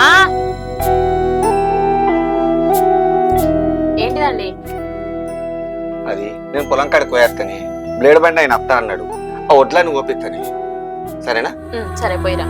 ఆ ఏంటిదండి? అది నేను పొలం కాడికి పోయేస్తాని బ్లేడ్ బండి ఆయన అత్త అన్నాడు. ఆ వడ్లని ఓపిస్తాని, సరేనా? సరే పోయిరా.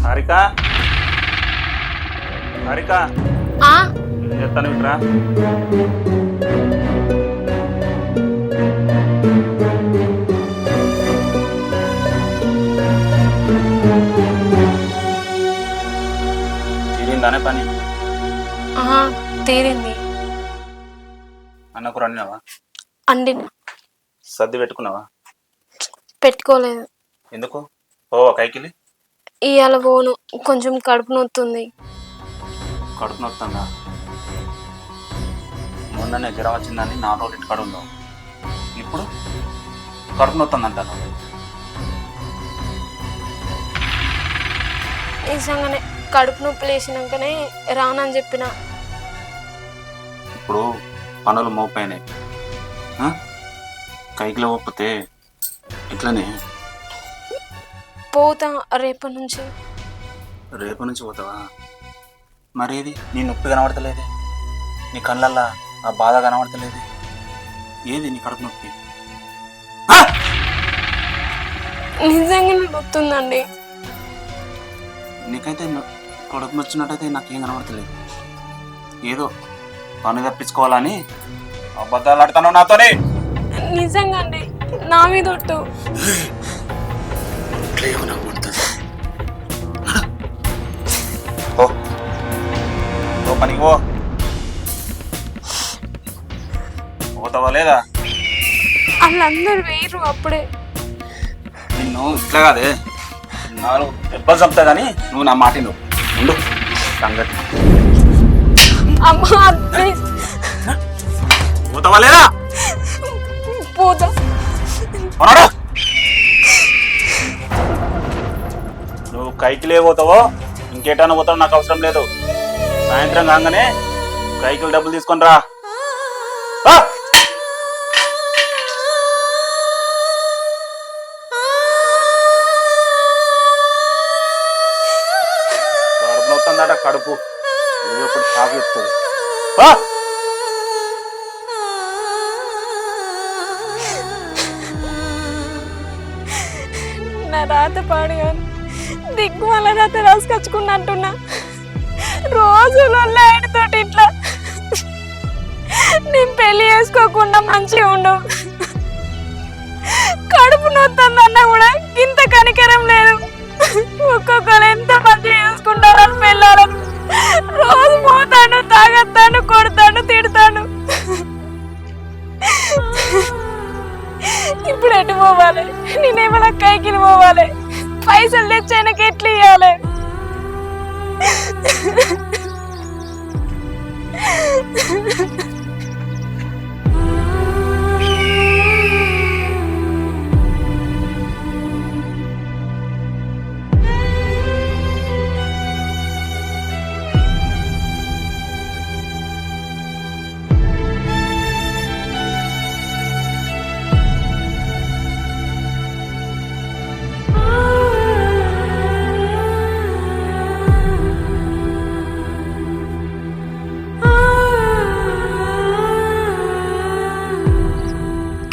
హారిక హారిక ఆ ఏం చెప్తాను ఇట్రా. తీరిందానే పని? తీరింది. అన్నకు రన్నావా? అండిన. సర్ది పెట్టుకున్నావా? పెట్టుకోలేదు. ఎందుకు పోవా కైకిలి? ఇవాళ పోను, కొంచెం కడుపు నొత్తుంది. కడుపు నొత్తుందా? మొన్ననే జ్వరం వచ్చిందని 4 రోజులు ఇంటికాడ ఉన్నావు, ఇప్పుడు కడుపు నొత్తుందంటాను. నిజంగానే కడుపు నొప్పి లేచినాకనే రానని చెప్పిన. ఇప్పుడు పనులు మోపైనాయి, కైకిలో ఒప్పితే ఇట్లనే. పోతా రేపటి నుంచి. రేపు నుంచి పోతావా? మరేది నీ నొప్పి కనబడతలేదు, నీ కళ్ళల్లా ఆ బాధ కనబడతలేదు, ఏది నీ కడుపు నొప్పి? నిజంగానే నొత్తుందండి. నీకైతే కడుపు నొచ్చినట్టయితే నాకేం కనబడతలేదు. ఏదో పని తప్పించుకోవాలని అబద్ధాలు ఆడుతాను నాతోనే. నిజంగా అండి, నా మీద ఒట్టు. పనికి పోతావా లేదా? వాళ్ళందరూ వేయరు అప్పుడే. నిన్ను ఇట్లా కాదే, నాలుగు దెబ్బలు చంపుతా కానీ నువ్వు నా మాట నువ్వు ఉండు సంగతి. అమ్మా పోతావా లేదా? పోతా. నువ్వు కైకిలే పోతావో ఇంకేటానో పోతావు నాకు అవసరం లేదు. సాయంత్రం కాగానే కైకిలు డబ్బులు తీసుకొని రా. కడుపు నొత్తుందట, కడుపు ఒకటి షాక్ చెప్తుంది. నా రాత పాడుగాను దిగ్గు వాళ్ళ రాత రాసుకొచ్చుకున్నట్టున్నా. రోజులు ఆయనతోటి ఇట్లా నేను పెళ్లి చేసుకోకుండా మంచిగా ఉండవు. కడుపు నొత్తుందన్నా కూడా ఇంత కనికరం లేదు. ఒక్కొక్కరు ఎంత మంచిగా చేసుకుంటారని పెళ్ళాలని రోజు పోతాను, తాగొస్తాను, కొడతాను, తిడతాను. ఇప్పుడు ఎటు పోవాలి? నేనేమన్నా కైకిలు పోవాలి? పైసలు తెచ్చానకి ఎట్లా ఇవ్వాలి?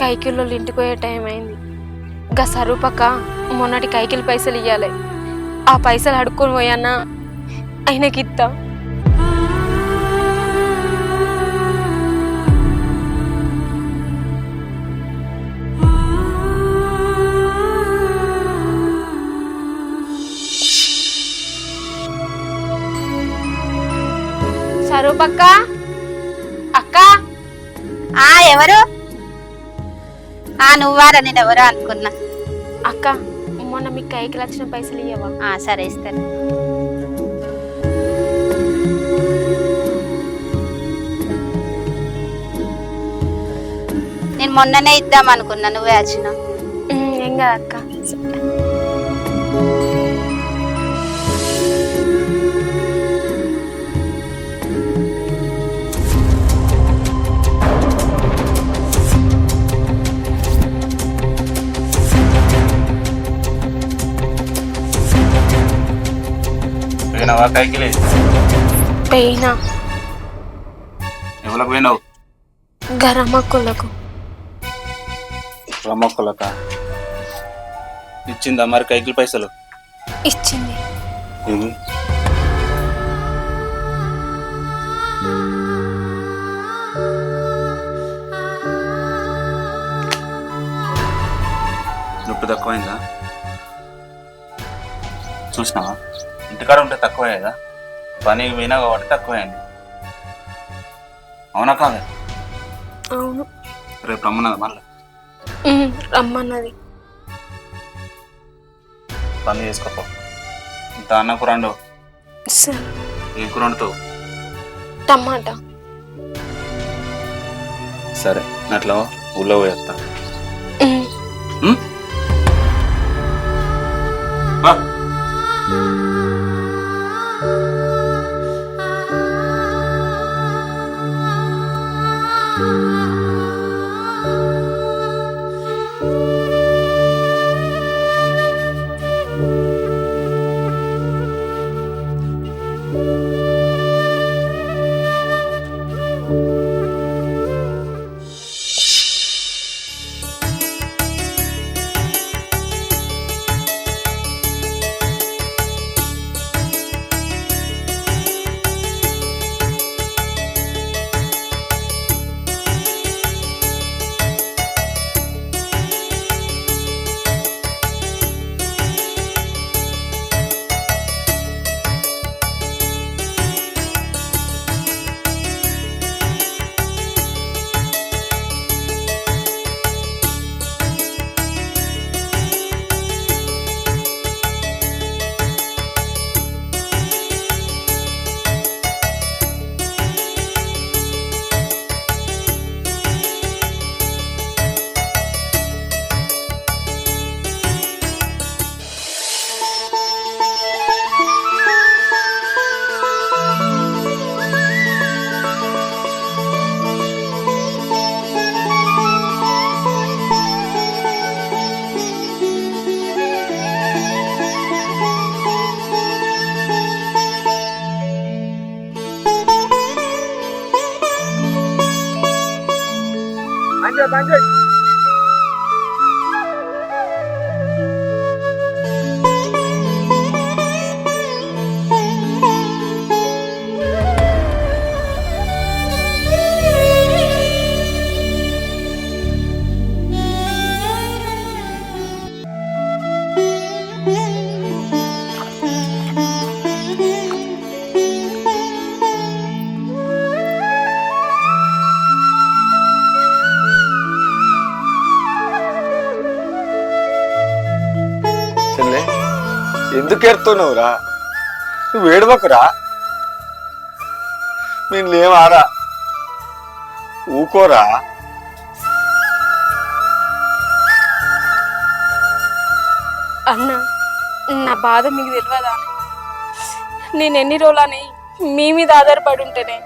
కైకిల్లో ఇంటికి పోయే టైం అయింది. గా సరూపక్క మొన్నటి కైకిల్ పైసలు ఇవ్వాలి. ఆ పైసలు అడుక్కొని పోయానా ఆయనకి ఇస్తా. సరూపక్క అక్క. ఎవరు? నువ్వారా? నేను ఎవరో అనుకున్నా. అక్క మొన్న మీకు కైకిలు వచ్చిన పైసలు ఇవ్వవా? సరే ఇస్తాను. నేను మొన్ననే ఇద్దాం అనుకున్నా, నువ్వే వచ్చిన. ఏం కాదు అక్క. పోయినావా కైకిలి? పోయినా. ఎవరికి పోయినావు? గరమ్మకులకు. రమ్మకులక ఇచ్చిందా మరి కైకిలి పైసలు? ఇచ్చింది. ఇవి నొప్పి తక్కువైందా? చూసినావా? ఇంటికాడ ఉంటే తక్కువయ్యేదా? పనికి పోయినా కాబట్టి తక్కువైంది. అవునా కాదా? అవును. రేపు రమ్మన్నది మళ్ళీ? రమ్మన్నది. పని చేసుకోపో. ఇంత అన్న కూర వండు. సరే. ఏం కూర వండుతావు? టమాటా. సరే అట్లా ఊళ్ళో పోయేస్తా. ఎందుకు ఏడుతున్నావురా? నువ్వు ఏడవకురా. నేను లేవారా, ఊకోరా. అన్న నా బాధ మీకు తెలియదా? నేను ఎన్ని రోజులని మీ మీద ఆధారపడి ఉంటేనే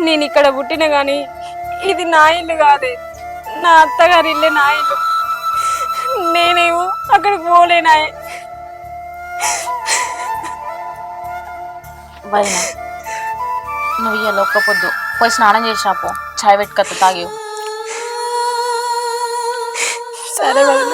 నేను ఇక్కడ పుట్టిన కానీ ఇది నా ఇల్లు కాదే, నా అత్తగారి ఇల్లే నా ఇల్లు. నేనేమో అక్కడికి పోలేనాయే. వదినా నువ్వు ఇయ్యాలి ఒక్క పొద్దు పోయి స్నానం చేసినాపో, చాయ్ పెట్టుకత్త తాగేవు. సరే వదిన.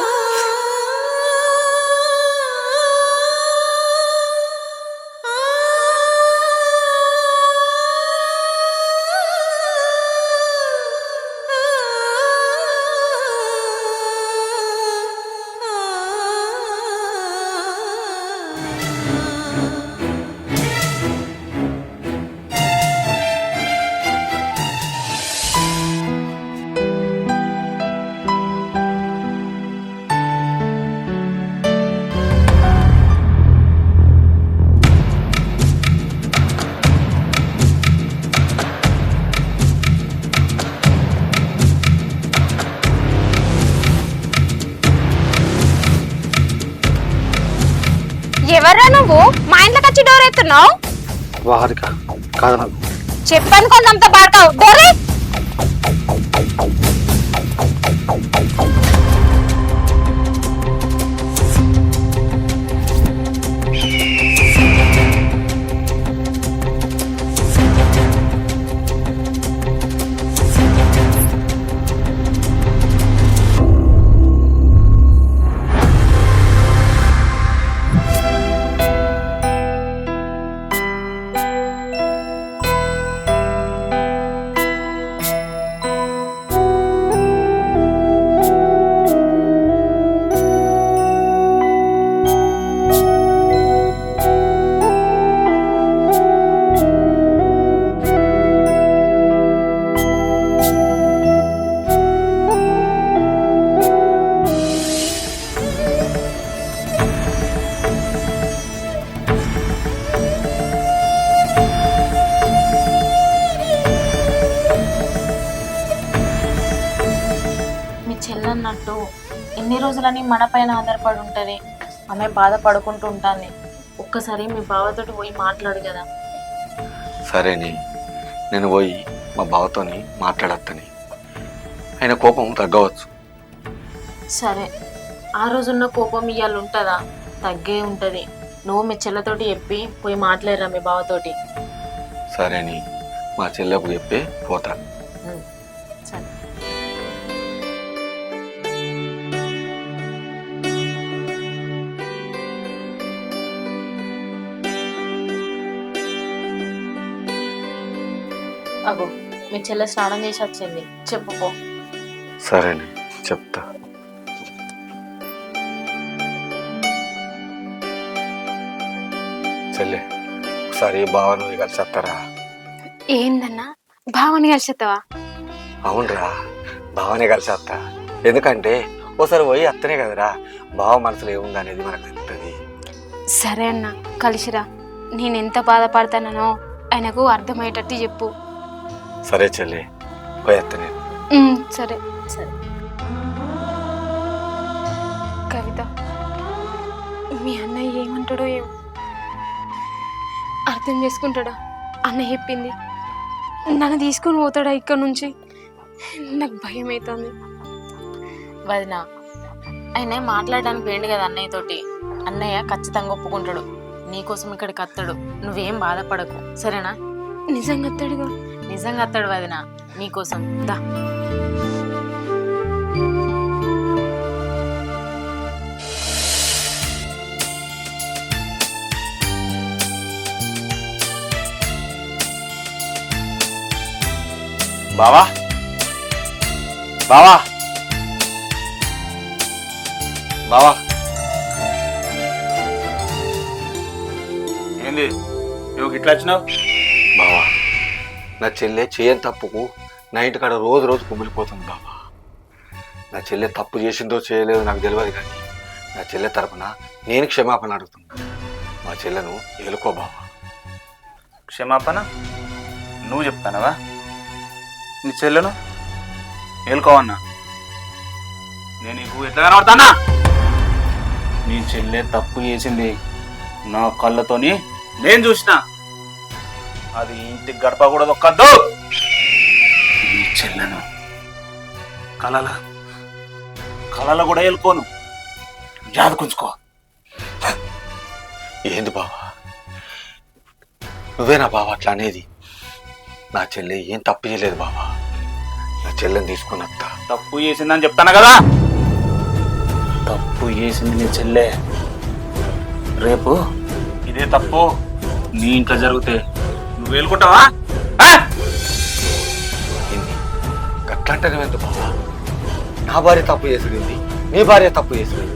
ఎవరా నువ్వు మా ఇంట్లోకి వచ్చి డోర్ ఎత్తున్నావు? వారిక కాదు నాకు చెప్పాను కొంత పాడతావు డోరే. చెల్లన్నట్టు ఎన్ని రోజులని మన పైన ఆధారపడి ఉంటుంది. ఆమె బాధపడుకుంటూ ఉంటుంది. ఒక్కసారి మీ బావతోటి పోయి మాట్లాడు కదా. సరేని, నేను పోయి మా బావతోని మాట్లాడత్తని. ఆయన కోపం తగ్గవచ్చు. సరే, ఆ రోజున్న కోపం ఇవాళ ఉంటుందా? తగ్గే ఉంటుంది. నువ్వు మీ చెల్లతోటి చెప్పి పోయి మాట్లాడరా మీ బావతోటి. సరేని, మా చెల్లెకు చెప్పి పోతా. సరే. అగో మీ చెల్లె స్నానం చేసి వచ్చింది, చెప్పుకో. సరేని, చెప్తా. చెల్లె, ఒకసారి బావ నువ్వు కలిసి వస్తారా? ఏందన్నా భావని కలిసేస్తావా? అవునరా, బావనే కలిసి వస్తా. ఎందుకంటే ఒకసారి పోయి అత్తనే కదరా బావ మనసులో ఏముంది అనేది మనకు తెలుస్తుంది. సరే అన్న, కలిసిరా. నేను ఎంత బాధపడతానో ఆయనకు అర్థమయ్యేటట్టు చెప్పు. సరే చెల్లి, పోయి అత్తనే. సరే సరే. కవిత, మీ అన్నయ్య ఏమంటాడో ఏమో, అర్థం చేసుకుంటాడా? అన్నయ్య చెప్పింది నన్ను తీసుకొని పోతాడా ఇక్కడ నుంచి? నాకు భయం అవుతుంది. వదిన, ఆయన మాట్లాడడానికి వేయండి కదా అన్నయ్యతోటి. అన్నయ్య ఖచ్చితంగా ఒప్పుకుంటాడు. నీకోసం ఇక్కడికి అత్తడు. నువ్వేం బాధపడకు, సరేనా? నిజంగా అత్తడుగా? నిజంగా అత్తడు వదిన, నీకోసం. దా. బావా, బావా, బావా. ఏంది నువ్వు ఇట్లా వచ్చినావు? బావా, నా చెల్లె చేయని తప్పుకు నా ఇంటికాడ రోజు రోజు కుమిలిపోతుంది బావా. నా చెల్లె తప్పు చేసిందో చేయలేదో నాకు తెలియదు, కానీ నా చెల్లె తరపున నేను క్షమాపణ అడుగుతున్నా. మా చెల్లెను ఏలుకో బావా. క్షమాపణ నువ్వు చెప్తానవా? నీ చెల్లెను ఏలుకోవన్నా? నేను నీకు ఎట్లా కనబడతానా? నీ చెల్లె తప్పు చేసింది నా కళ్ళతోని నేను చూసిన. అది ఇంటికి గడప కూడా దొక్కద్దు. నీ చెల్లెను కళల కూడా ఏలుకోను. జాదుకుంచుకో. ఏంది బావా, నువ్వేనా బావా అట్లా అనేది? నా చెల్లె ఏం తప్పు చేయలేదు బావా. నా చెల్లెని తీసుకుని వస్తా. తప్పు చేసిందని చెప్తాను కదా. తప్పు చేసింది నీ చెల్లె. రేపు ఇదే తప్పు నీ ఇంట్లో జరిగితే నువ్వు వేలుకుంటావా? గట్లంటారు ఎంత బావా? నా భార్య తప్పు చేసుకుంది, నీ భార్య తప్పు చేసుకుంది.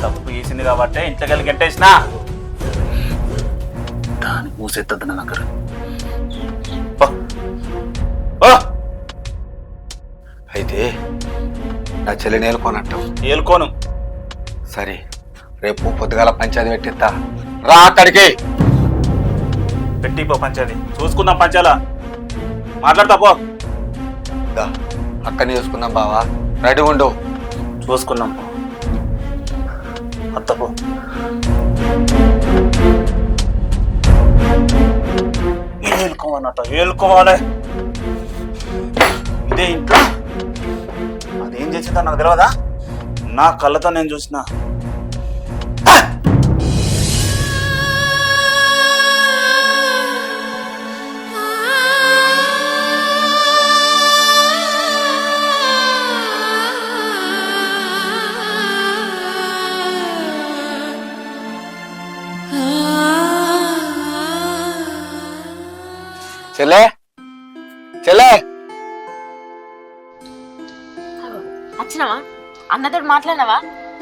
తప్పు చేసింది కాబట్టి ఇంట్లోకి వెళ్ళి గెంటేసినా దాన్ని మూసెత్తద్దు నా దగ్గర. అయితే నా చెల్లి నేలుకోనంటావు? ఏలుకోను. సరే, రేపు పొద్దుగాల పంచాయతీ పెట్టిస్తా, రా అక్కడికి. పెట్టిపో పంచాయతీ, చూసుకుందాం పంచాలా. మాట్లాడతా పో. దా, అక్కడనే చూసుకుందాం బావా, రెడీ ఉండు. చూసుకుందాం పో. అత్తపో. ఏలుకోవాలన్నట, ఏలుకోవాలి. ఇదే ఇంట్లో అదేం చేసిందో నాకు తెలియదా? నా కళ్ళతో నేను చూసిన. చెల్లె, చెల్లె, వచ్చినావా? అన్నతో మాట్లాడినావా?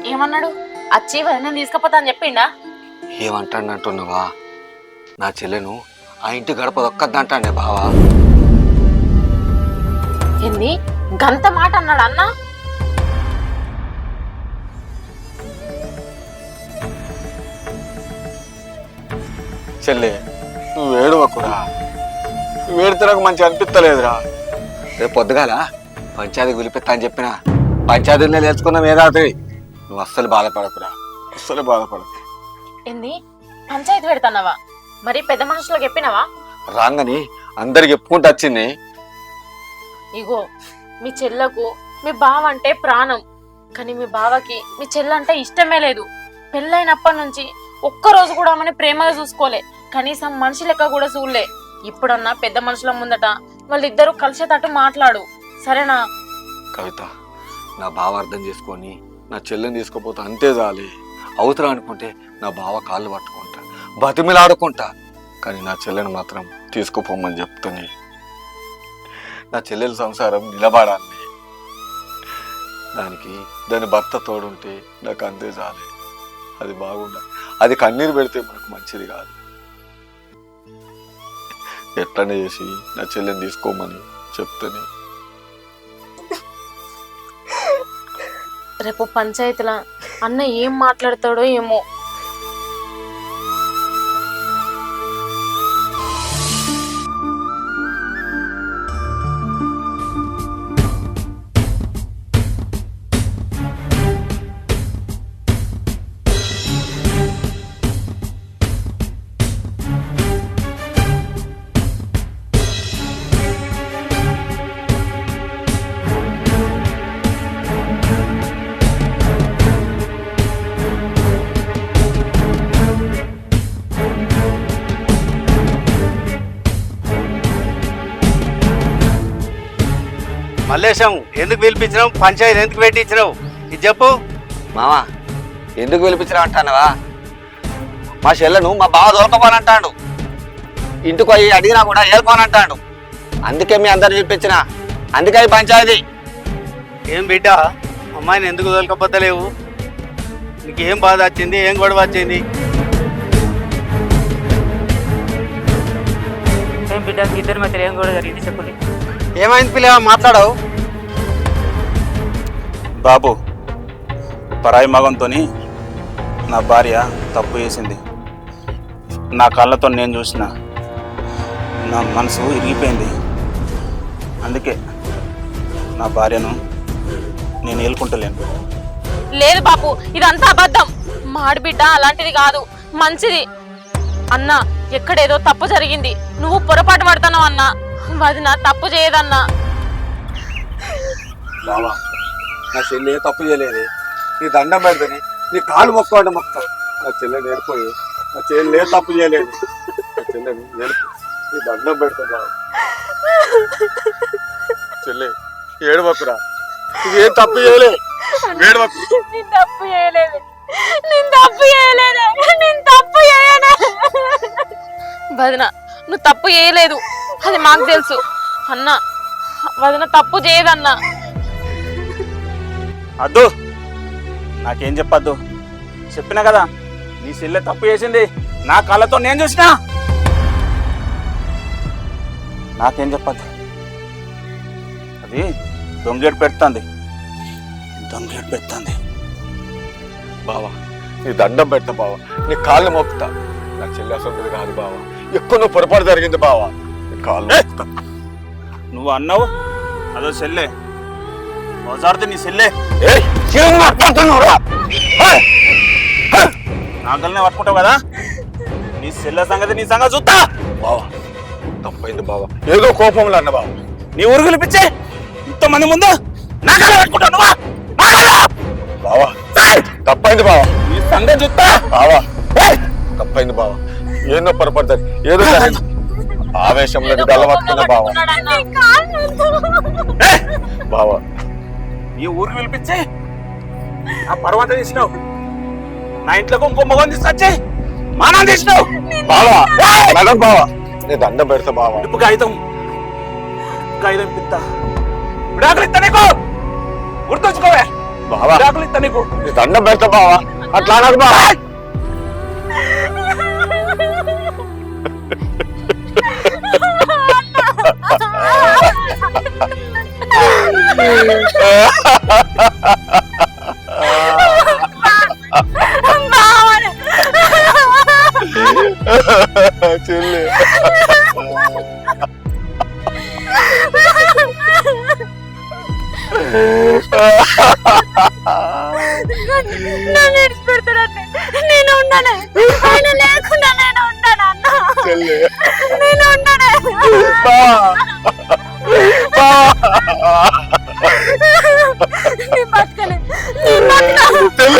ఏమన్నాడు? వచ్చి వదిన తీసుకపోతా అని చెప్పిండా? ఏమంటానంటున్నావా? నా చెల్లెను ఆ ఇంటి గడప దొక్కద్దంటానే బావా. ఏంది గంత మాట అన్నాడు అన్న? చెల్లె, నువ్వు ఏడవకురా. నువ్వు ఏడితే నాకు మంచి అనిపిస్తలేదురా. రేపు పొద్దుగాల పంచాయతీకి పిలిపిస్తా అని చెప్పిన, పంచాయతీలో నేర్చుకున్నాం ఏదాది. నువ్వు అస్సలు బాధపడకురా, అస్సలు బాధపడకు. ఏంది పంచాయతీ పెడతాన్నావా? మరి పెద్ద మనుషులకు చెప్పినావా? రాంగని అందరికి చెప్పుకుంటూ వచ్చింది. ఇగో మీ చెల్లకు మీ బావ అంటే ప్రాణం, కానీ మీ బావకి మీ చెల్ల అంటే ఇష్టమే లేదు. పెళ్ళైనప్పటి నుంచి ఒక్కరోజు కూడా ఆమెను ప్రేమగా చూసుకోలే, కనీసం మనిషి లెక్క కూడా చూడలే. ఇప్పుడన్నా పెద్ద మనుషుల ముందట వాళ్ళిద్దరూ కలిసేటట్టు మాట్లాడు, సరేనా? కవిత, నా బావ అర్థం చేసుకొని నా చెల్లెని తీసుకుపోతా, అంతే చాలే. అవసరం అనుకుంటే నా బావ కాళ్ళు పట్టుకుంటా, బతిమిలాడుకుంటా, కానీ నా చెల్లెని మాత్రం తీసుకుపోమని చెప్తాను. నా చెల్లెల సంసారం నిలబడాలి, దానికి దాని భర్త తోడుంటే నాకు అంతే చాలే. అది బాగుండాలి. అది కన్నీరు పెడితే మనకు మంచిది కాదు. ఎట్లనే చేసి నా చెల్లెని తీసుకోమని చెప్తాను. రేపు పంచాయతీలా అన్న ఏం మాట్లాడతాడో ఏమో. మల్లేశం, ఎందుకు పిలిపించినావు? పంచాయతీ ఎందుకు పెట్టించినావు? ఇది చెప్పు. మావా, ఎందుకు పిలిపించినా అంటానవా? మా చెల్లెను మా బావ దొరకపోనంటాడు. ఇంటికి పోయి అడిగినా కూడా ఏలుకోనంటాడు. అందుకే మీ అందరు చూపించిన, అందుకే ఈ పంచాయతీ. ఏం బిడ్డ, అమ్మాయిని ఎందుకు దొరకపోతలేవు? నీకేం బాధ వచ్చింది? ఏం గొడవ వచ్చింది? ఏం బిడ్డ, ఇద్దరి మధ్య ఏం కూడా జరిగింది చెప్పండి. ఏమైంది పిల్ల, మాట్లాడవు? బాబు, పరాయి మగంతో నా భార్య తప్పు చేసింది. నా కళ్ళతో నేను చూసిన, నా మనసు ఇరిగిపోయింది. అందుకే నా భార్యను నేను ఏలుకుంటలేను. లేదు బాపు, ఇదంతా అబద్ధం. మాడిబిడ్డ అలాంటిది కాదు, మంచిది. అన్నా, ఎక్కడేదో తప్పు జరిగింది, నువ్వు పొరపాటు పడతావు అన్నా. వదిన తప్పు చేయదన్నా. బావా, నా చెల్లి తప్పు చేయలేదు. నీ దండం పెడితేనే, నీ కాలు మొక్కోండి మొత్తం. నా చెల్లె నేర్పోయి, నా చెల్లి తప్పు చేయలేదు. నా చెల్లెని నేర్పు, నీ దండం పెడతా బావ. చెల్లె, ఏడవకురా, నువ్వేం తప్పు చేయలే. ఏడవకు. తప్పు చేయలేదు. నేను తప్పు చేయలేదే, నేను తప్పు చేయలే. వదిన నువ్వు తప్పు చేయలేదు, అది మాకు తెలుసు. అన్న వదిన తప్పు చేయదన్నా. అద్దు, నాకేం చెప్పద్దు. చెప్పినా కదా నీ చెల్లె తప్పు చేసింది, నా కళ్ళతో నేను చూసినా. నాకేం చెప్పద్దు. అది దొంగేడు పెడుతుంది, దొంగేడు పెడుతుంది. బావా నీ దండం పెడతా బావా, నీ కాళ్ళు మోపుతా. నా చెల్లి అసలు కాదు బావా, ఎక్కువ నువ్వు పొరపాటు జరిగింది బావా. నీ కాళ్ళు మోపుతా. నువ్వు అన్నావు అదో చెల్లె, బజార్ది నీ చెల్లె. ఏయ్, ఏం మాట్లాడుతున్నావురా? నాగల్నే పట్టుకుంటావు కదా, నీ చెల్లె సంగతి నీ సంగతి చూస్తా. బావా తప్పైంది బావా, ఏదో కోపంలో అన్న బావా. నీ ఊరు పిలిపించే ఇంతమంది ముందు నాగల్నే పట్టుకుంటావు నువ్వా? బావా తప్పైంది బావా, నీ సంగతి చూస్తా. బావా తప్పైంది బావా, ఏదో పొరపాటు జరిగింది, ఏదో జరిగింది. ఆవేశంలో నీకు అలవాటుకున్న బావా. బావా ఈ ఊరికి పిలిపించి నా పర్వాత తీసినావు, నా ఇంట్లోకి ఇంకో మగం తీసుకొచ్చి మానం తీసినావు. బావా నడవ బావా, నీ దండం పెడతా బావా. ఇప్పు కాగితం పిత్త విడాకులు ఇస్తా నీకు, గుర్తుంచుకోవే. బావా విడాకులు ఇస్తా నీకు. నీ దండం పెడతా బావా, అట్లా అనకు బావా. చెల్లి నన్ను విడిచిపెడతాడంటే నేను ఉండను, ఆయన లేకుండా నేను ఉండను అన్న, చెల్లి నేను ఉండను. నీ బతకలే, నీ బతకలే,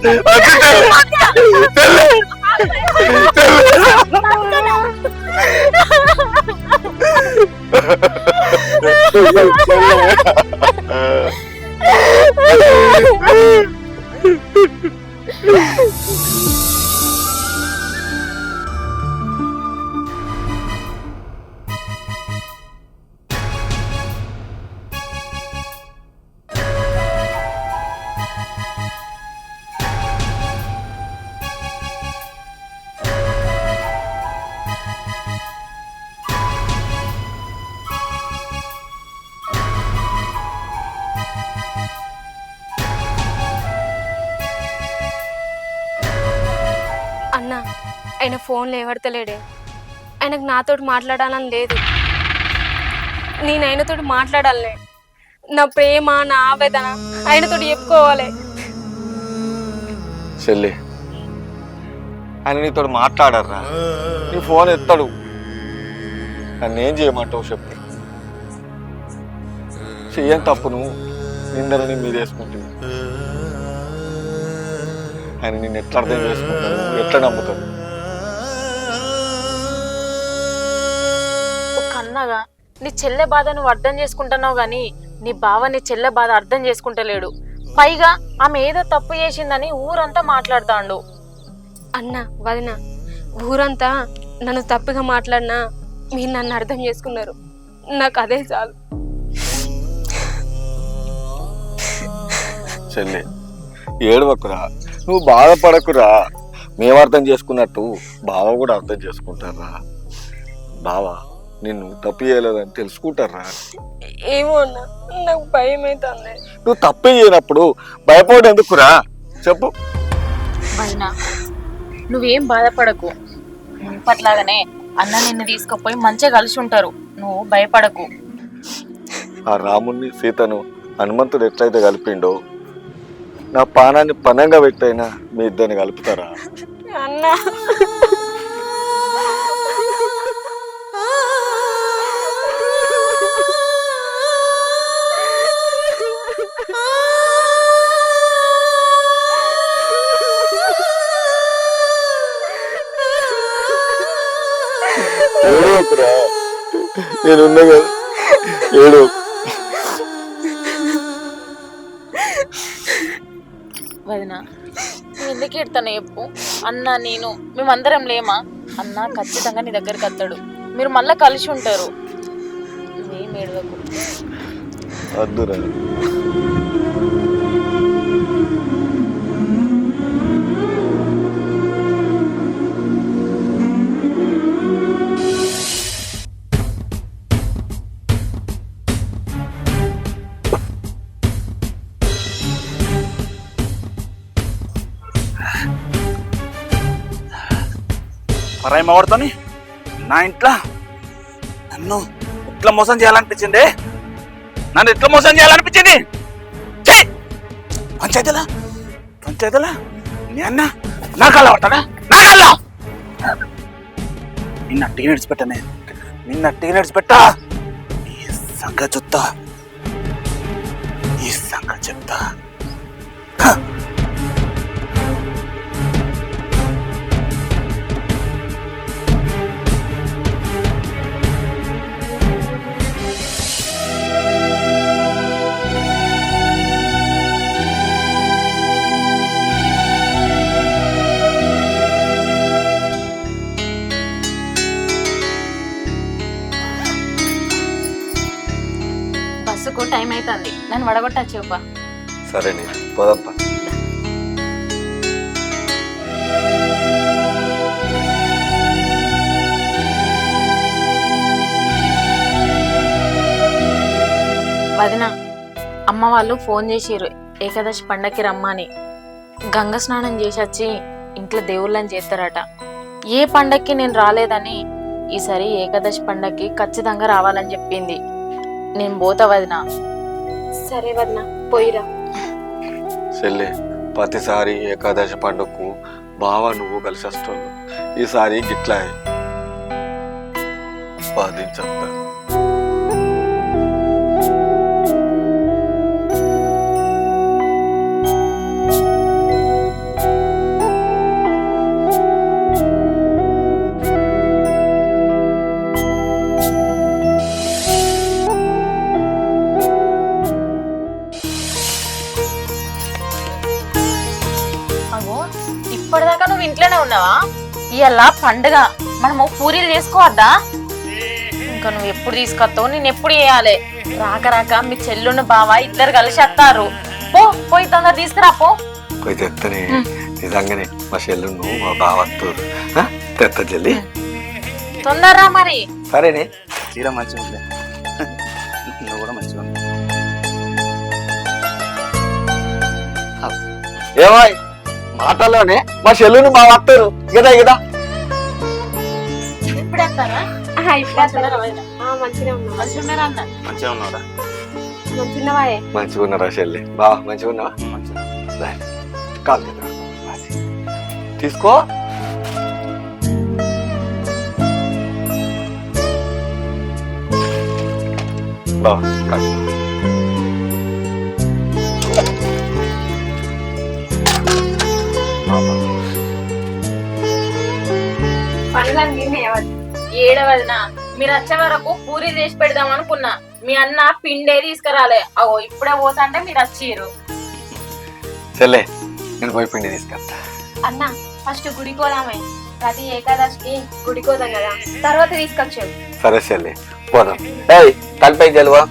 నీ బతకలే. అన్న ఆయన ఫోన్లో ఎవడతలేడే, ఆయనకు నాతోటి మాట్లాడాలని లేదు. నేను ఆయనతోటి మాట్లాడాలనే, నా ప్రేమ నా ఆవేదన ఆయనతోటి చెప్పుకోవాలి. చెల్లి ఆయన నీతో మాట్లాడరా, నీ ఫోన్ ఎత్తాడు, నన్ను ఏం చేయమంటావు చెప్పు. చెయ్యని తప్పును నిందరని మీరు వేసుకుంటుంది. ఆయన నిన్ను ఎట్లా అర్థం చేసుకుంటాడు, ఎట్లా నమ్ముతాడు? ఒక అన్నగా నీ చెల్లె బాధ నువ్వు అర్థం చేసుకుంటున్నావు గాని నీ బావ నీ చెల్లె బాధ అర్థం చేసుకుంటలేడు. పైగా ఆమె ఏదో తప్పు చేసిందని ఊరంతా మాట్లాడుతాండు. అన్న వదిన ఊరంతా నన్ను తప్పుగా మాట్లాడినా మీరు నన్ను అర్థం చేసుకున్నారు, నాకు అదే చాలు. చెల్లి ఏడవకురా, నువ్వు బాధపడకురా. మేము అర్థం చేసుకున్నట్టు బావ కూడా అర్థం చేసుకుంటారా. బావ నిన్ను తప్పు చేయలేదని తెలుసుకుంటారా. ఏమో అన్న, నాకు భయం అవుతుంది. నువ్వు తప్పు చేయనప్పుడు భయపడి ఎందుకురా చెప్పు. వదినా నువ్వేం బాధపడకు, మునుపట్లాగానే అన్న నిన్ను తీసుకుపోయి మంచిగా కలిసి ఉంటారు, నువ్వు భయపడకు. ఆ రాముణ్ణి సీతను హనుమంతుడు ఎట్లయితే కలిపిండో నా పానాన్ని పనంగా పెట్టైనా మీ ఇద్దరిని కలుపుతారా? అన్న నేనున్నా కదా, ఏడు. వదిన ఎందుకు ఎడతాను చెప్పు అన్న నేను మేమందరం లేమా అన్న ఖచ్చితంగా నీ దగ్గరికి వస్తాడు మీరు మళ్ళీ కలిసి ఉంటారు నువ్వేం ఏడవకు వద్దురా పరాయి మావాడుతోని నా ఇంట్లో నన్ను ఇట్లా మోసం చేయాలనిపించింది నన్ను ఇట్లా మోసం చేయాలనిపించింది పంచాయతీలా నీ అన్న నా కళ్ళ పడతాడా నా కళ్ళ నిన్న టీ నడిచిపెట్టనే నిన్న టీ నడిచిపెట్టా ఈ సంగతి చెప్తా బస్సుకు టైం అవుతుంది నన్ను వడగొట్టచ్చు చెప్పా సరేనే పోదంపా వదిన అమ్మ వాళ్ళు ఫోన్ చేసిర్రు ఏకాదశి పండక్కి రమ్మని గంగ స్నానం చేసి వచ్చి ఇంట్లో దేవుళ్ళని చేస్తారట ఏ పండక్కి నేను రాలేదని ఈసారి ఏకాదశి పండక్కి ఖచ్చితంగా రావాలని చెప్పింది నేను పోతా వదిన సరే వదిన పోయిరా. చెల్లి ప్రతిసారి ఏకాదశి పండుగకు బావ నువ్వు కలిసి వస్తావు ఈసారి గిట్లా బాధించేస్తా ఇప్పటిదాకా నువ్వు ఇంట్లోనే ఉన్నావా ఇవాళ పండుగ మనము పూరీలు చేసుకోవద్దా ఇంకా నువ్వు ఎప్పుడు తీసుకొస్తావు నేను ఎప్పుడు చేయాలి రాక రాక మీ చెల్లును బావ ఇద్దరు కలిసి వస్తారు పోయి తొందర తీసుకురా పోయి తెత్తనే నిజంగానే మా చెల్లును మా బావ వస్తారు తెత్త చెల్లి తొందరరా మరి సరేనే చీర మంచిగా ఉంది నువ్వు కూడా మంచిగా ఉంది ఏమాయ్ మాటల్లోనే మా చెల్లుని మా వస్తారు కదా కదా ఇప్పుడు వస్తారా మంచిగా ఉన్నా మంచిగా ఉన్నారా మంచిగున్నావాయే మంచిగా ఉన్నారా చెల్లి బావా మంచిగా ఉన్నావా మంచిగా కాదు కదా తీసుకో బావా కాదు ఏడవదినా మీరు వచ్చే వరకు పూరి చేసి పెడదాం అనుకున్నా మీ అన్న పిండే తీసుకురాలే అగో ఇప్పుడే పోతా అంటే మీరు వచ్చిర్రు చెల్లె నేను పోయి పిండి తీసుకొస్తా అన్న ఫస్ట్ గుడికోదామే ప్రతి ఏకాదశికి గుడికోదాం కదా తర్వాత తీసుకొచ్చావు. సరే చెల్లి పోదాం ఏయ్ తలపై గెలువా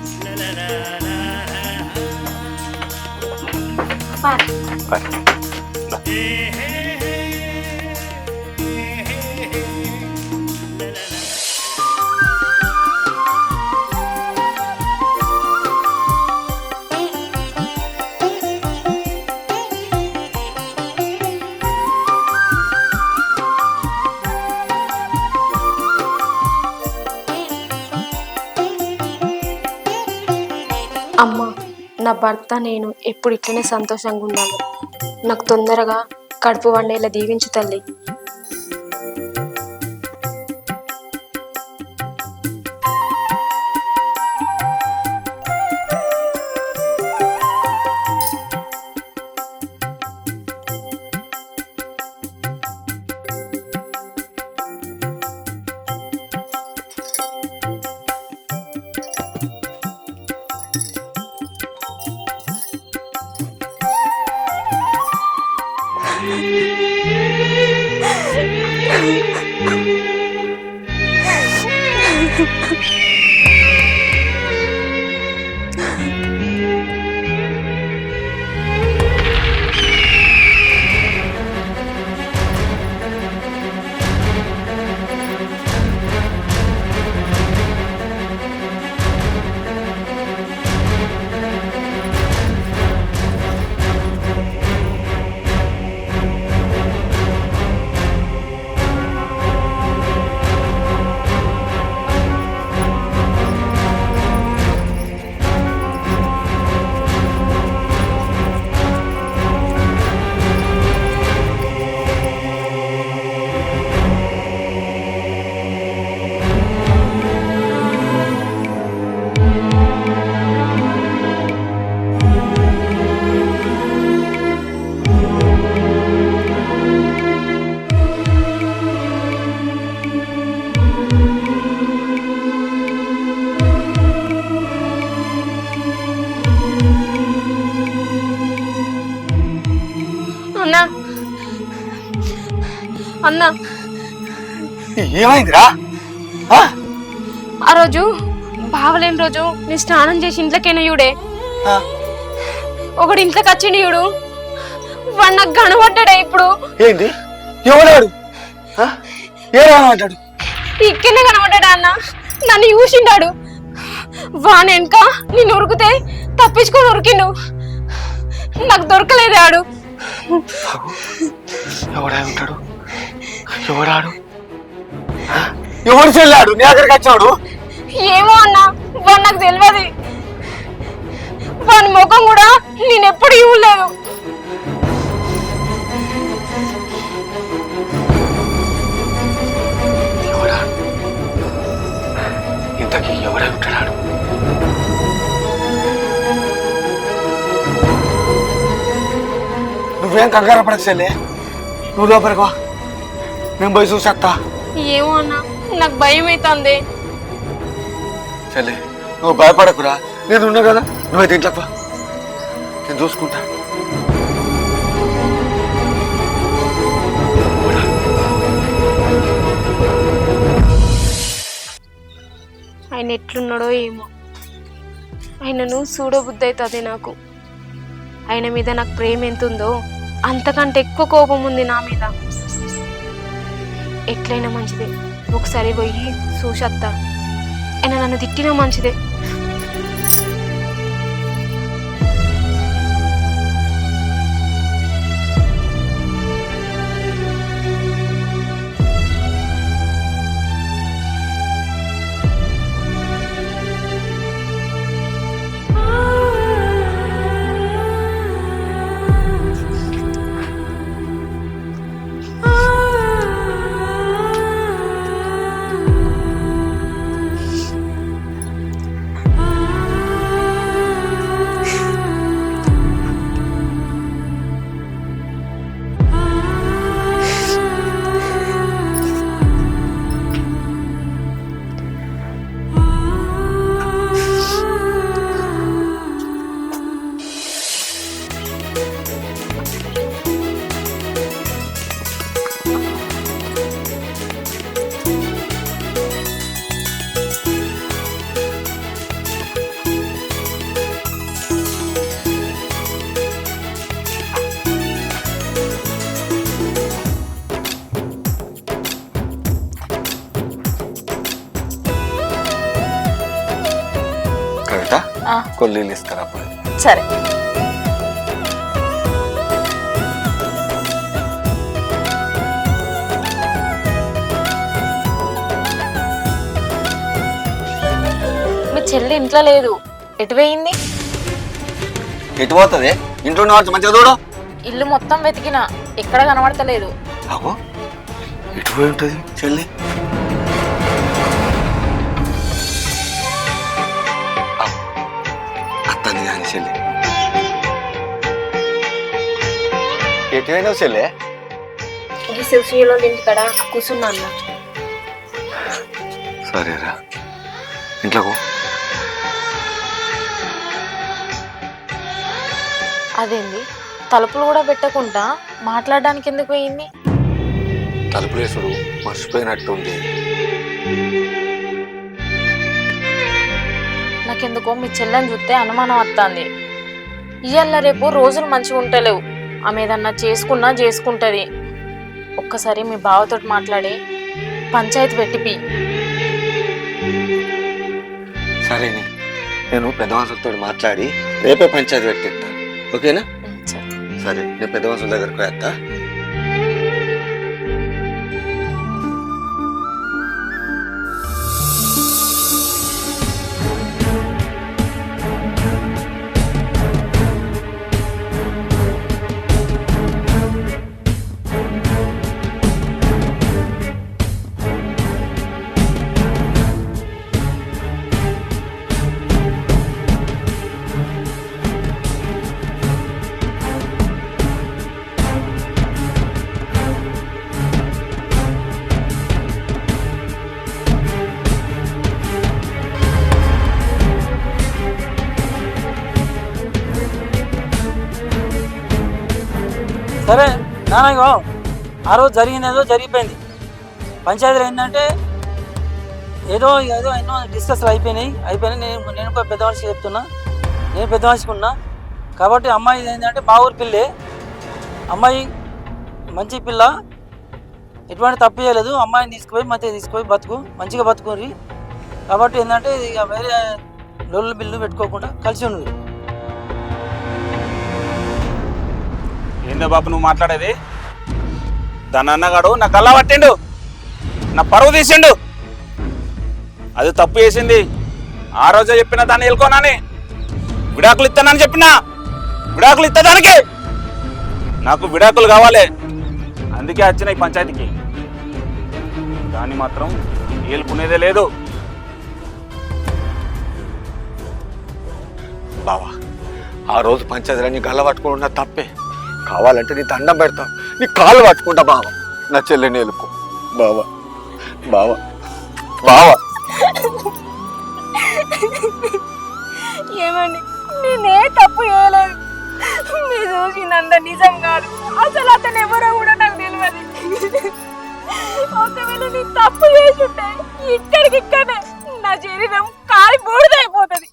అమ్మా నా భర్త నేను ఎప్పుడు ఇట్లనే సంతోషంగా ఉండాలి. నాకు తొందరగా కడుపు వండేలా దీవించు తల్లి. అన్నా అన్నా ఏమైందిరా? ఆ రోజు బావలేని రోజు నీ స్నానం చేసి ఇంట్లోకైనా చూడే ఒకడు ఇంట్లోకి వచ్చిండు చూడు వాడు నాకు కనబడ్డాడే ఇప్పుడు. ఏంది? ఎవడాడు? ఏమంటాడు? ఇక్కడనే కనబడ్డాడా అన్న, నన్ను చూసిండాడు. వాని వెనక నేను ఉరికితే తప్పించుకొని ఉరికిండు, నాకు దొరకలేదు ఆడు. ఎవడా ఉంటాడు? ఎవడాడు? ఎవడు చెల్లాడు నీ దగ్గరికి వచ్చాడు? ఏమో అన్న, వాడు నాకు తెలియదు. వాని ముఖం కూడా నేను ఎప్పుడు ఇవ్వలేదు. ఇంతకీ ఎవడై ఉంటాడు? నువ్వేం కంగారు పడకు చెల్లి, నువ్వు లోపలికి వా, నేను పోయి చూసేస్తా. ఏమో అన్న, నాకు భయం అవుతుంది. చెల్లి నువ్వు భయపడకురా, నేను ఉన్నా కదా, నువ్వైతే ఇంట్లోకి వా, నేను చూసుకుంటా. ఆయన ఎట్లున్నాడో ఏమో, ఆయనను చూడబుద్ధి అవుతుంది నాకు. ఆయన మీద నాకు ప్రేమ ఎంత ఉందో అంతకంటే ఎక్కువ కోపం ఉంది నా మీద. ఎట్లయినా మంచిదే, ఒకసారి పోయి చూసత్తా. ఆయన నన్ను తిట్టినా మంచిదే. కవిత, కొల్లీలు ఇస్తారా? సరే. మీ చెల్లి ఇంట్లో లేదు, ఎటు పోయింది? ఎటు పోతుంది? ఇంట్లో ఉన్న మంచిగా చూడు. ఇల్లు మొత్తం వెతికినా ఎక్కడ కనబడతలేదు. అగో ఎటు పోయి ఉంటుంది చెల్లి? అత్తది కానీ చెల్లి. ఎటు పోయినావు చెల్లె? ఈ శివశ్రీలో ఇంటికాడ కూర్చున్నా అన్న. సరేరా, ఇంట్లోకు. అదేంది, తలుపులు కూడా పెట్టకుండా మాట్లాడడానికి ఎందుకు పోయింది? తలుపులేసుడు మర్చిపోయినట్టుంది. నాకెందుకో మీ చెల్లెని చూస్తే అనుమానం వస్తుంది. ఇవాళ రేపు రోజులు మంచిగా ఉంటలేవు. ఆమె ఏదన్నా చేసుకుంటది. ఒక్కసారి మీ బావతో మాట్లాడి పంచాయతీ పెట్టిపి. సరే నేను పెద్ద మనుషులతో మాట్లాడి రేపే పంచాయతీ పెట్టిస్తా. ఓకేనా? సరే నేను పెద్ద మనుషుల దగ్గరకు వేస్తా. సరే నాన్నగో, ఆ రోజు జరిగిందేదో జరిగిపోయింది. పంచాయతీలో ఏంటంటే ఏదో ఎన్నో డిస్కస్లు అయిపోయినాయి. నేను కూడా పెద్ద మనిషికి చెప్తున్నా, నేను పెద్ద మనిషికి ఉన్నా కాబట్టి అమ్మాయి ఏంటంటే మా ఊరి పిల్లే. అమ్మాయి మంచి పిల్ల, ఎటువంటి తప్పు చేయలేదు. అమ్మాయిని మంచిగా తీసుకుపోయి మంచిగా బతుకుని. కాబట్టి ఏంటంటే ఇక వేరే లొల్లు బిల్లు పెట్టుకోకుండా కలిసి ఉన్నది. ఏందో బాబు నువ్వు మాట్లాడేది? దాని అన్నగాడు నా కళ్ళ పట్టిండు, నా పరువు తీసిండు. అది తప్పు చేసింది. ఆ రోజే చెప్పిన దాన్ని వెళ్ళుకోనని, విడాకులు ఇస్తానని చెప్పినా విడాకులు ఇత్తడానికి నాకు విడాకులు కావాలి. అందుకే వచ్చిన ఈ పంచాయతీకి. దాన్ని మాత్రం ఏలుకునేదే లేదు. బావా, ఆ రోజు పంచాయతీలో నీ గల్ల పట్టుకుని ఉన్న తప్పే. కావాలంటే నీ దండం పెడతా, నీ కాళ్ళు పట్టుకుంటా బావ. నా చెల్లెని ఎలుకో బావా. బావా బావా ఏమండి, నేనే తప్పు చేయలేదు. మీరు చూసినంత నిజం కాదు. అసలు అతను ఎవరో కూడా నాకు తెలియదు. ఒకవేళ నేను తప్పు చేసుంటే ఇక్కడికిక్కడే నా శరీరం కాలి బూడిదైపోతుంది.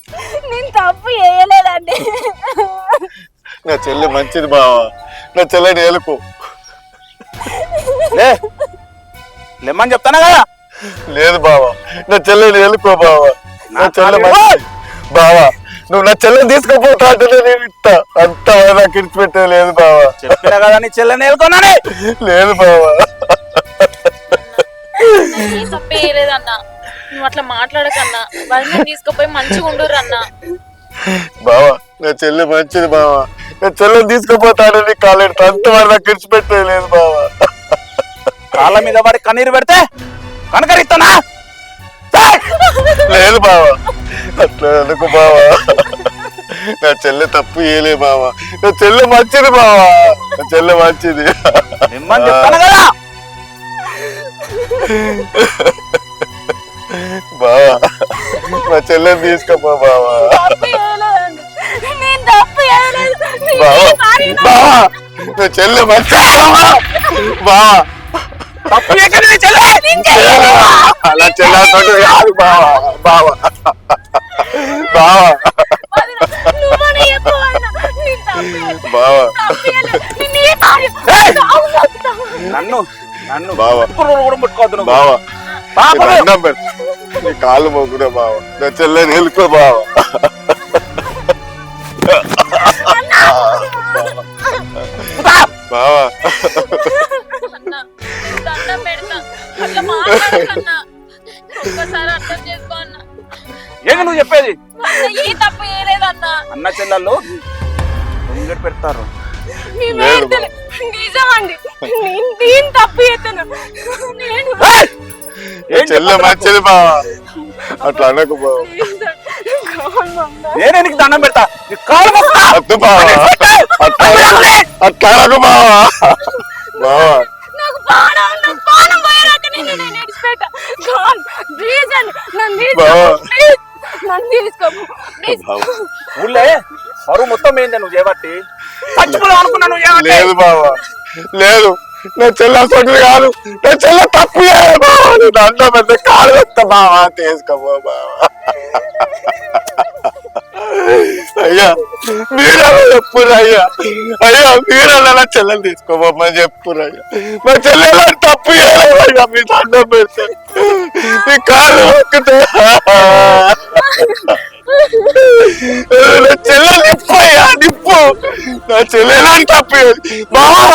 నేను తప్పు చేయలేదండి. నా చెల్లె మంచిది బావా, నా చెల్లెని ఎలుకో. లేమని చెప్తానా కదా. లేదు బావా, నా చెల్లెని ఎలుకో బావా. నా చెల్లె మంచిది బావా. నువ్వు నా చెల్లెని తీసుకుపోతా అంటే నేను ఇస్తా. అంత నాకు ఇడిచిపెట్టే లేదు బావా. చెప్పినా కదా నీ చెల్లెని వెళ్ళుకోనని. లేదు బావా. తప్పే చేయలేదన్నా. నువ్వు అట్లా మాట్లాడకన్నా. వాళ్ళని తీసుకుపోయి మంచిగా ఉండుర్రు అన్నా. బావా, నా చెల్లె మంచిది బావా. నా చెల్లెని తీసుకుపోతాడని కాలేడు. అంతవరకు నాకు ఇడిచిపెట్టే లేదు బావా. కాళ్ళ మీద పడి కన్నీరు పెడితే కనకరిస్తానా? లేదు బావా, అట్లా అనుకో బావా. నా చెల్లె తప్పు చేయలే బావా. నా చెల్లె మంచిది బావా. నా చెల్లె మంచిది. నిమ్మని చెప్తాను కదా. బావా, నా చెల్లెని తీసుకుపో బావా. నేను తప్పు చేయలేదు. బావా బావా, నా చెల్లె మంచిది బావా. బావా తప్పు చేయకండి నీ చెల్లె. అలా చెల్లెతో కాదు బావా. బావా బావా బావా నన్ను నన్ను బావా కూడా ముట్టుకోవద్దు నువ్వు. బావా, పాపం. నీ దండం పెట్టు. నీ కాళ్ళు మొక్కునే బావా. నా చెల్లెని వెళ్ళిపో బావా. బావా దండం పెడతా. అట్లా మాట్లాడకన్నా. ఒక్కసారి అర్థం చేసుకో అన్నా. ఏంటి నువ్వు చెప్పేది? ఏ తప్పు చేయలేదన్నా. అన్న చెల్లెళ్ళు ముంగట్ పెడతారు. నిజమండి, నేను తప్పు చేస్తాను. చెల్లె మంచిది బావా. అట్లా అనకు బావా. నేనే నీకు దండం పెడతా. నీ కాలు మొక్కుతా. అద్దు బావా. అట్లా అనకు బావా. బావా నాకు పానం పోయేదాకా నేను విడిచిపెట్టా. ప్లీజ్ అండి, నన్ను తీసుకో. ఊళ్ళే పరువు మొత్తం ఏంది నువ్వు చేయబట్టి? చచ్చిపోదాం అనుకున్నా నువ్వు చేయబట్టి. లేదు బావా, లేదు. నా చెల్లె సొంత కాదు. నా చెల్లె తప్పు చేయాలి బావా. నేను అన్న పెద్ద కాలు వస్తా బావా. తీసుకోబో బావా. అయ్యా మీరలా చెప్పురా అయ్యా. అయ్యా మీరలా నా చెల్లెలు తీసుకోమని చెప్పురా అయ్యా. మా చెల్లెలు తప్పు చేయలేదయ్యా. మీ దండం పెడతా మీ కాళ్ళు మొక్కుతా. నా చెల్లెలు నిప్పు అయ్యా నిప్పు. నా చెల్లెలు తప్పు చేయదు బావా.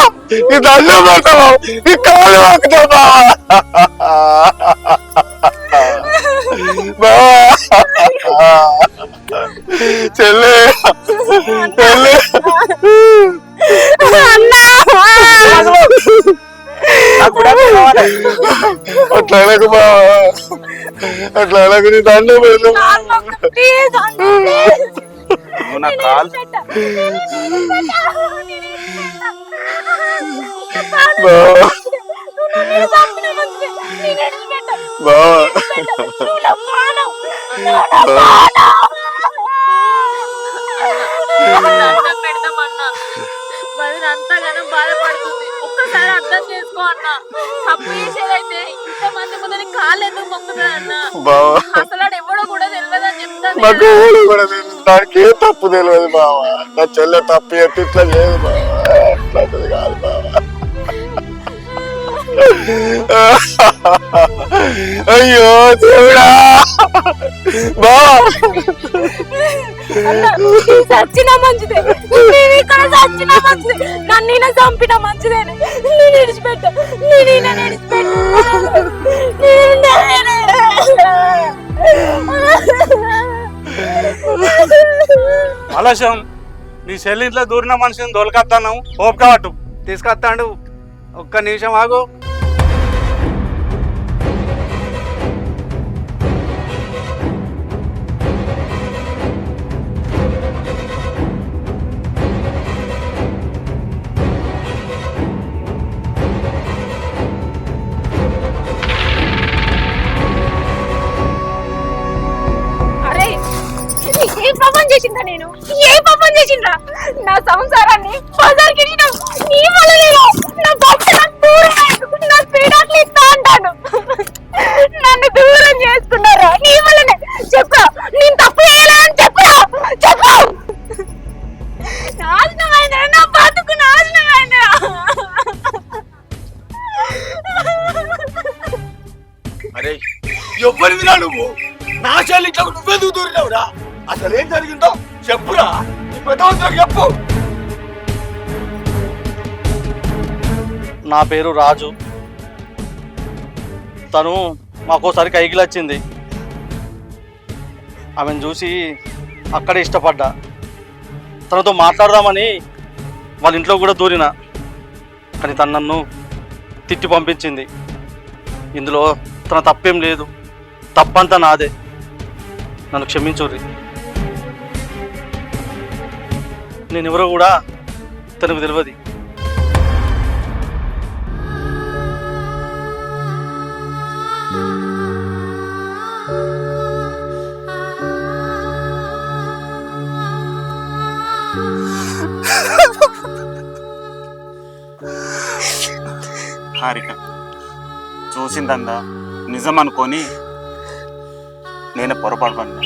నీ దండం పెడతా బావ. నీ కాళ్ళు మొక్కుతా బావా. బావా చెల్లె చెల్లె అట్లా అనకు బావా. అట్లా అనకు నీ దండం పెడతా. నువ్వు నా కాల్ బావా బావా దండం పెడతామన్నా వదిన అంతగానో బాధపడుతుంది. ఒక్కసారి అర్థం చేసుకో అన్న. తప్పు చేసేదైతే ఇంతమంది ముందు నీ కాళ్ళు ఎందుకు మొక్కుతుంది అన్న? బావా అసలు ఆడు ఎవడో కూడా తెలియదు అని చెప్తాను. నాకు ఎవరు కూడా తెలియదు. నాకేం తప్పు తెలియదు బావా. నా చెల్లె తప్పు చెప్పి ఇట్లా లేదు బావా. అట్లాంటిది కాదు బావా. అయ్యో దేవుడా బావా. చచ్చినా మంచిదే, నేను ఇక్కడ చచ్చినా మంచిదే, నన్ను ఈయన చంపినా మంచిదే. నేను విడిచిపెట్ట, నేను ఈయన ఆలస్యం నీ చెల్లింట్లో దూరిన మనిషిని దొరకత్తాను ఓపికట్టు తీసుకొస్తాడు. ఒక్క నిమిషం ఆగు. అరే ఏ పాపం చేసిందా? నేను ఏ పాపం చేసిండ్రా? నా సంసారాన్ని బజార్కి ఇచ్చినావు. నీ వల్ల నేను నా భర్త నాకు దూరం అయ్యాడు. నా పీడాట్లు ఇస్తా అంటాను. నన్ను దూరం చేసుకున్నారా నీ వల్లనే. చెప్పు, నేను తప్పు చేయాలా అని చెప్పు. చెప్పు. నాశనమైందిరా, నా బతుకు నాశనమైందిరా. అరే ఎవ్వరి వినా నువ్వు నా చెల్లింట్లోకి నువ్వెందుకు దూరినావురా? అసలు ఏం జరిగిందో చెప్పురా. నీ పెద్దవాళ్ళకి చెప్పు. నా పేరు రాజు. తను మాకోసారి కైకిలు వచ్చింది. ఆమెను చూసి అక్కడే ఇష్టపడ్డా. తనతో మాట్లాడదామని వాళ్ళ ఇంట్లో కూడా దూరిన, కానీ తను నన్ను తిట్టి పంపించింది. ఇందులో తన తప్పేం లేదు, తప్పంతా నాదే. నన్ను క్షమించుర్రి. నేనెవరో కూడా తనకు తెలియదు. హారిక చూసిందందా నిజం అనుకొని నేను పొరపాటు పడినా.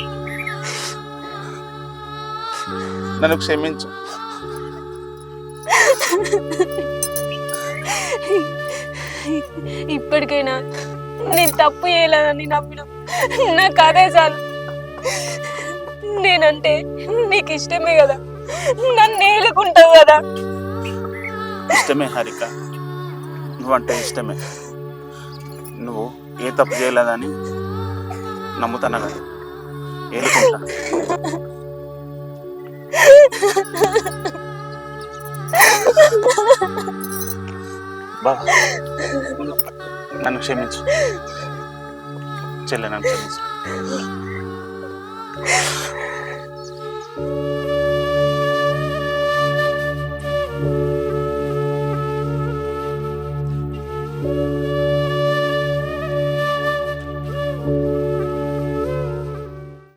నన్ను క్షమించు. ఇప్పటికైనా నేను తప్పు చేయలేదని నమ్మిన నాకు అదే చాలు. నేనంటే నీకు ఇష్టమే కదా, నన్ను ఏలుకుంటావు కదా. ఇష్టమే హారిక, నువ్వంటే ఇష్టమే. నువ్వు ఏ తప్పు చేయలేదని నమ్ముతాను కదా, ఏలుకుంటా. బాబా నన్ను క్షమించు చెల్లె, నన్ను క్షమించు.